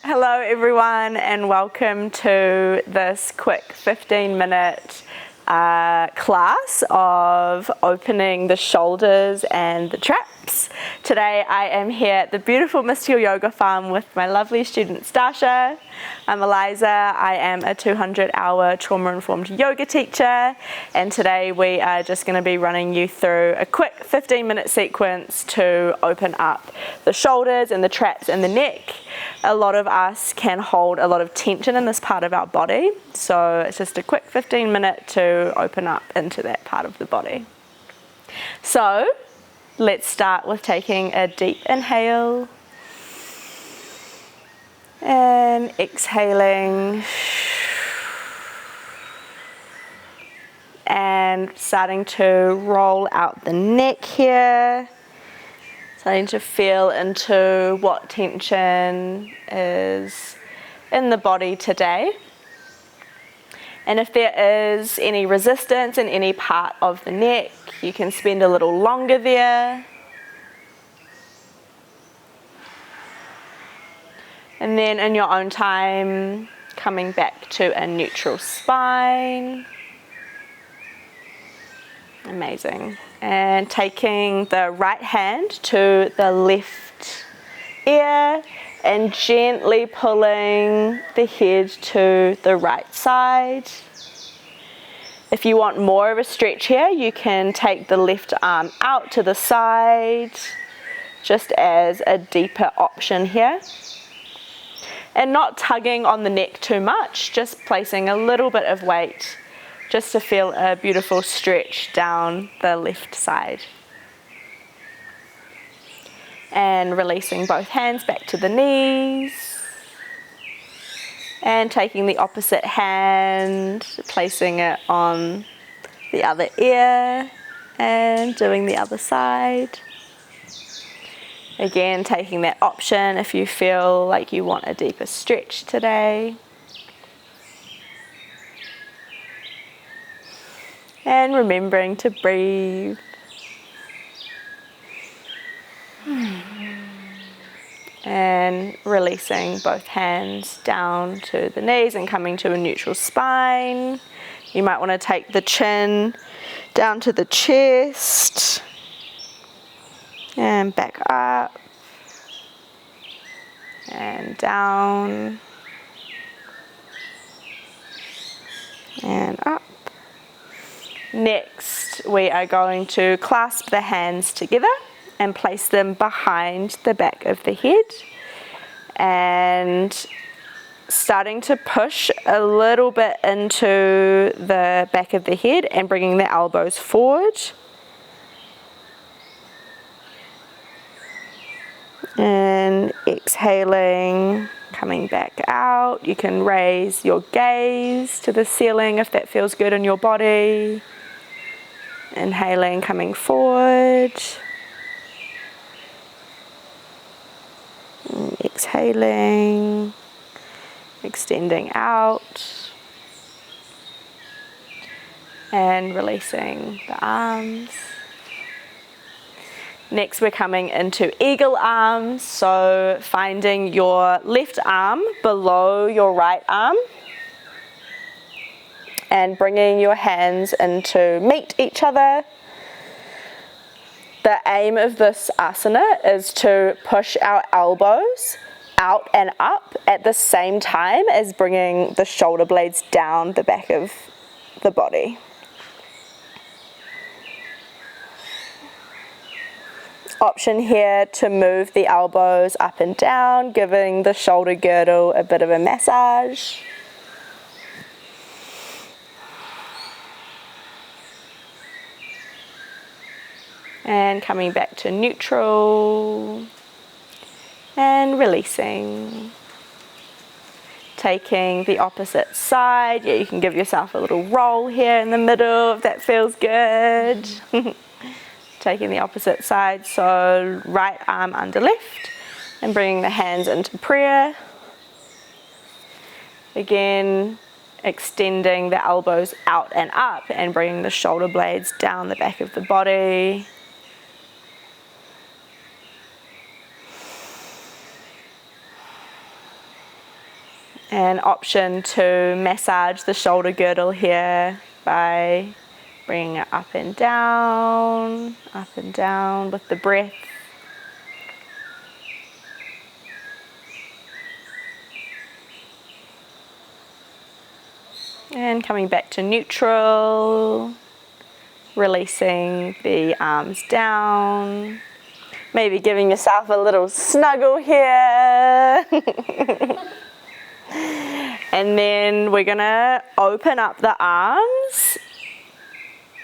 Hello everyone and welcome to this quick 15-minute class of opening the shoulders and the traps. Today I am here at the beautiful Mystical Yoga Farm with my lovely student Stascha. I'm Eliza. I am a 200-hour trauma-informed yoga teacher, and today we are just going to be running you through a quick 15-minute sequence to open up the shoulders and the traps and the neck. A lot of us can hold a lot of tension in this part of our body, so it's just a quick 15-minute to open up into that part of the body. So let's start with taking a deep inhale and exhaling and starting to roll out the neck here. Starting to feel into what tension is in the body today. And if there is any resistance in any part of the neck, you can spend a little longer there. And then in your own time, coming back to a neutral spine. Amazing. And taking the right hand to the left ear and gently pulling the head to the right side. If you want more of a stretch here, you can take the left arm out to the side, just as a deeper option here. And not tugging on the neck too much, just placing a little bit of weight just to feel a beautiful stretch down the left side. And releasing both hands back to the knees. And taking the opposite hand, placing it on the other ear and doing the other side. Again, taking that option if you feel like you want a deeper stretch today. And remembering to breathe. And releasing both hands down to the knees and coming to a neutral spine. You might want to take the chin down to the chest. And back up. And down. And up. Next, we are going to clasp the hands together and place them behind the back of the head, and starting to push a little bit into the back of the head and bringing the elbows forward. And exhaling, coming back out. You can raise your gaze to the ceiling if that feels good in your body. Inhaling, coming forward. And exhaling, extending out. And releasing the arms. Next, we're coming into eagle arms, so finding your left arm below your right arm and bringing your hands in to meet each other. The aim of this asana is to push our elbows out and up at the same time as bringing the shoulder blades down the back of the body. Option here to move the elbows up and down, giving the shoulder girdle a bit of a massage. And coming back to neutral and releasing. Taking the opposite side. Yeah, you can give yourself a little roll here in the middle if that feels good. Taking the opposite side, so right arm under left and bringing the hands into prayer. Again, extending the elbows out and up and bringing the shoulder blades down the back of the body. An option to massage the shoulder girdle here by bringing it up and down with the breath. And coming back to neutral, releasing the arms down, maybe giving yourself a little snuggle here. And then we're gonna open up the arms,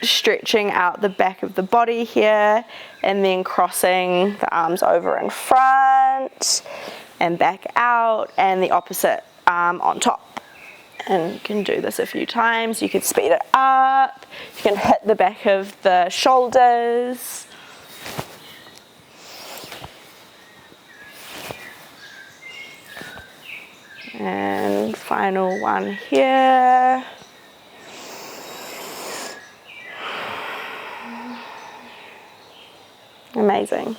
stretching out the back of the body here, and then crossing the arms over in front and back out, and the opposite arm on top. And you can do this a few times. You can speed it up, you can hit the back of the shoulders. And final one here. Amazing.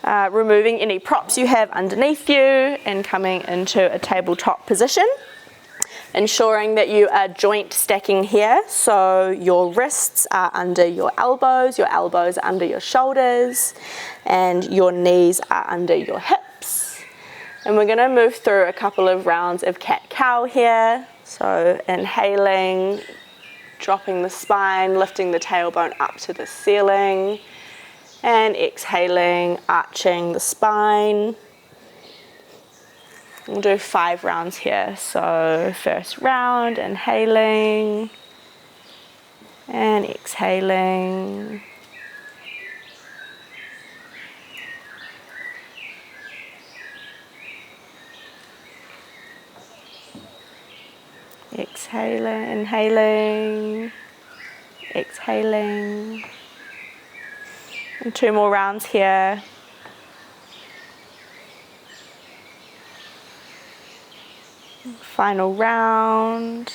Removing any props you have underneath you and coming into a tabletop position. Ensuring that you are joint stacking here, so your wrists are under your elbows are under your shoulders, and your knees are under your hips. And we're going to move through a couple of rounds of cat-cow here. So inhaling, dropping the spine, lifting the tailbone up to the ceiling, and exhaling, arching the spine. We'll do 5 rounds here. So first round, inhaling and exhaling. Exhaling, inhaling, exhaling. And 2 more rounds here. Final round.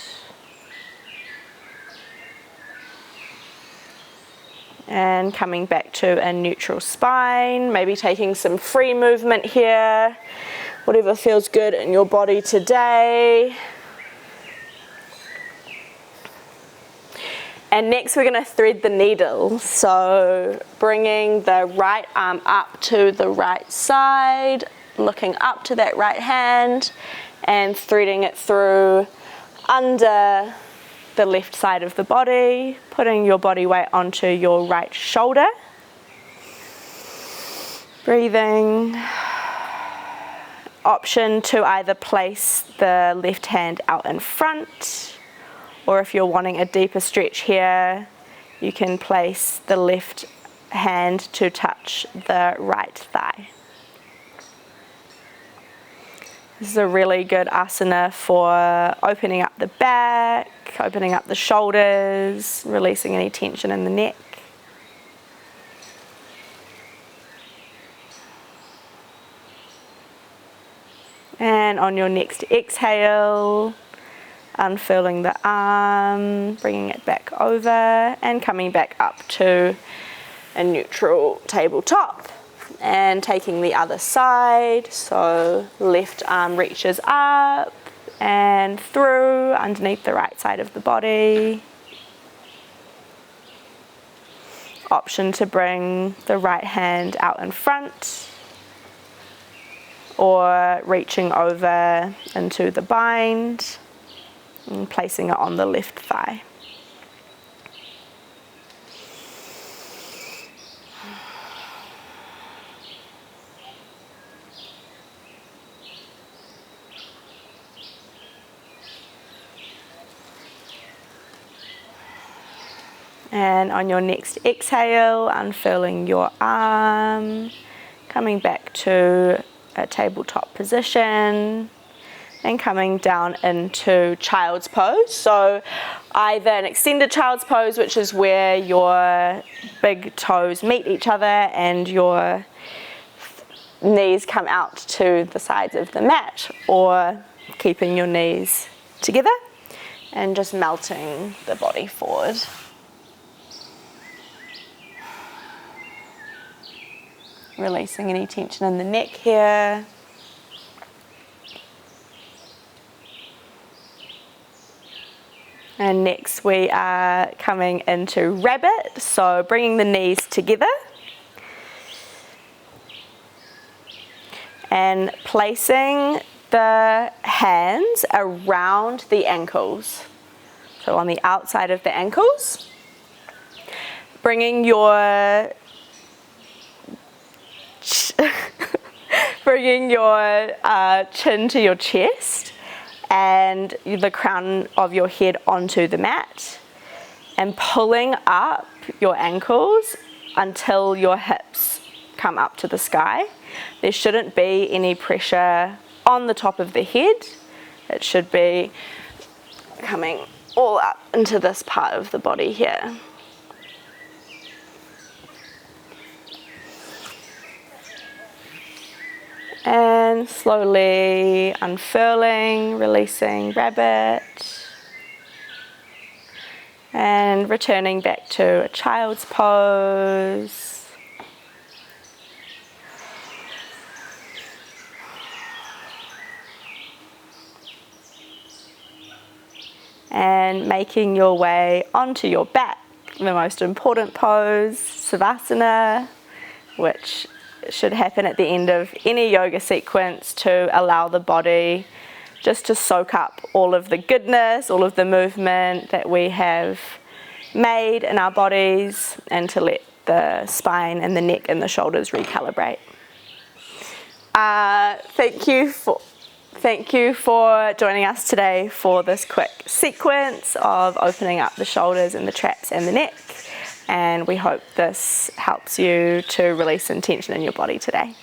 And coming back to a neutral spine, maybe taking some free movement here, whatever feels good in your body today. And next we're going to thread the needle, so bringing the right arm up to the right side, looking up to that right hand, and threading it through under the left side of the body, putting your body weight onto your right shoulder. Breathing. Option to either place the left hand out in front, or if you're wanting a deeper stretch here, you can place the left hand to touch the right thigh. This is a really good asana for opening up the back, opening up the shoulders, releasing any tension in the neck. And on your next exhale, unfurling the arm, bringing it back over and coming back up to a neutral tabletop. And taking the other side, so left arm reaches up and through underneath the right side of the body. Option to bring the right hand out in front or reaching over into the bind and placing it on the left thigh. And on your next exhale, unfurling your arm, coming back to a tabletop position and coming down into child's pose. So either an extended child's pose, which is where your big toes meet each other and your knees come out to the sides of the mat, or keeping your knees together and just melting the body forward. Releasing any tension in the neck here. And next we are coming into rabbit, so bringing the knees together and placing the hands around the ankles, so on the outside of the ankles, bringing your chin to your chest and the crown of your head onto the mat, and pulling up your ankles until your hips come up to the sky. There shouldn't be any pressure on the top of the head. It should be coming all up into this part of the body here. And slowly unfurling, releasing rabbit, and returning back to a child's pose. And making your way onto your back, the most important pose, Savasana, which should happen at the end of any yoga sequence to allow the body just to soak up all of the goodness, all of the movement that we have made in our bodies, and to let the spine and the neck and the shoulders recalibrate. Thank you for joining us today for this quick sequence of opening up the shoulders and the traps and the neck. And we hope this helps you to release some tension in your body today.